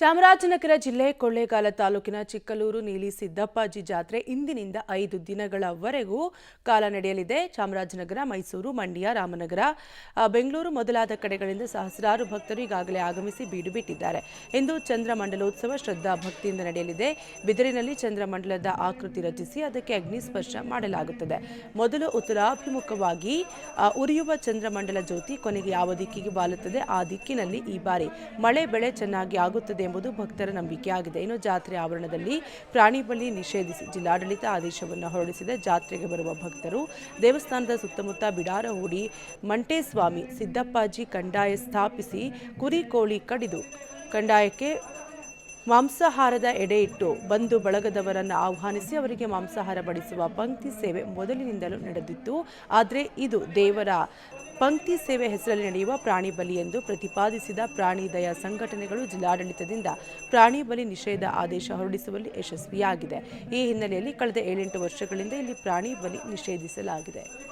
ಚಾಮರಾಜನಗರ ಜಿಲ್ಲೆ ಕೊಳ್ಳೇಗಾಲ ತಾಲೂಕಿನ ಚಿಕ್ಕಲೂರು ನೀಲಿ ಸಿದ್ದಪ್ಪಾಜಿ ಜಾತ್ರೆ ಇಂದಿನಿಂದ 5 ದಿನಗಳವರೆಗೂ ಕಾಲ ನಡೆಯಲಿದೆ. ಚಾಮರಾಜನಗರ, ಮೈಸೂರು, ಮಂಡ್ಯ, ರಾಮನಗರ, ಬೆಂಗಳೂರು ಮೊದಲಾದ ಕಡೆಗಳಿಂದ ಸಹಸ್ರಾರು ಭಕ್ತರು ಈಗಾಗಲೇ ಆಗಮಿಸಿ ಬೀಡು ಬಿಟ್ಟಿದ್ದಾರೆ. ಇಂದು ಚಂದ್ರಮಂಡಲೋತ್ಸವ ಶ್ರದ್ಧಾ ಭಕ್ತಿಯಿಂದ ನಡೆಯಲಿದೆ. ಬಿದಿರಿನಲ್ಲಿ ಚಂದ್ರಮಂಡಲದ ಆಕೃತಿ ರಚಿಸಿ ಅದಕ್ಕೆ ಅಗ್ನಿಸ್ಪರ್ಶ ಮಾಡಲಾಗುತ್ತದೆ. ಮೊದಲು ಉತ್ತರಾಭಿಮುಖವಾಗಿ ಉರಿಯುವ ಚಂದ್ರಮಂಡಲ ಜ್ಯೋತಿ ಕೊನೆಗೆ ಯಾವ ದಿಕ್ಕಿಗೆ ವಾಲುತ್ತದೆ ಆ ದಿಕ್ಕಿನಲ್ಲಿ ಈ ಬಾರಿ ಮಳೆ ಬೆಳೆ ಚೆನ್ನಾಗಿ ಆಗುತ್ತದೆ ಎಂಬುದು ಭಕ್ತರ ನಂಬಿಕೆಯಾಗಿದೆ. ಇನ್ನು ಜಾತ್ರೆ ಆವರಣದಲ್ಲಿ ಪ್ರಾಣಿ ಬಲಿ ನಿಷೇಧಿಸಿ ಜಿಲ್ಲಾಡಳಿತ ಆದೇಶವನ್ನು ಹೊರಡಿಸಿದೆ. ಜಾತ್ರೆಗೆ ಬರುವ ಭಕ್ತರು ದೇವಸ್ಥಾನದ ಸುತ್ತಮುತ್ತ ಬಿಡಾರ ಹೂಡಿ ಮಂಟೇಸ್ವಾಮಿ ಸಿದ್ದಪ್ಪಾಜಿ ಕಂದಾಯ ಸ್ಥಾಪಿಸಿ ಕುರಿ ಕೋಳಿ ಕಡಿದು ಕಂದಾಯಕ್ಕೆ ಮಾಂಸಾಹಾರದ ಎಡೆ ಇಟ್ಟು ಬಂಧು ಬಳಗದವರನ್ನು ಆಹ್ವಾನಿಸಿ ಅವರಿಗೆ ಮಾಂಸಾಹಾರ ಬಡಿಸುವ ಪಂಕ್ತಿ ಸೇವೆ ಮೊದಲಿನಿಂದಲೂ ನಡೆದಿತ್ತು. ಆದರೆ ಇದು ದೇವರ ಪಂಕ್ತಿ ಸೇವೆ ಹೆಸರಲ್ಲಿ ನಡೆಯುವ ಪ್ರಾಣಿ ಬಲಿ ಎಂದು ಪ್ರತಿಪಾದಿಸಿದ ಪ್ರಾಣಿ ದಯಾ ಸಂಘಟನೆಗಳು ಜಿಲ್ಲಾಡಳಿತದಿಂದ ಪ್ರಾಣಿ ಬಲಿ ನಿಷೇಧ ಆದೇಶ ಹೊರಡಿಸುವಲ್ಲಿ ಯಶಸ್ವಿಯಾಗಿದೆ. ಈ ಹಿನ್ನೆಲೆಯಲ್ಲಿ ಕಳೆದ 7-8 ವರ್ಷಗಳಿಂದ ಇಲ್ಲಿ ಪ್ರಾಣಿ ಬಲಿ ನಿಷೇಧಿಸಲಾಗಿದೆ.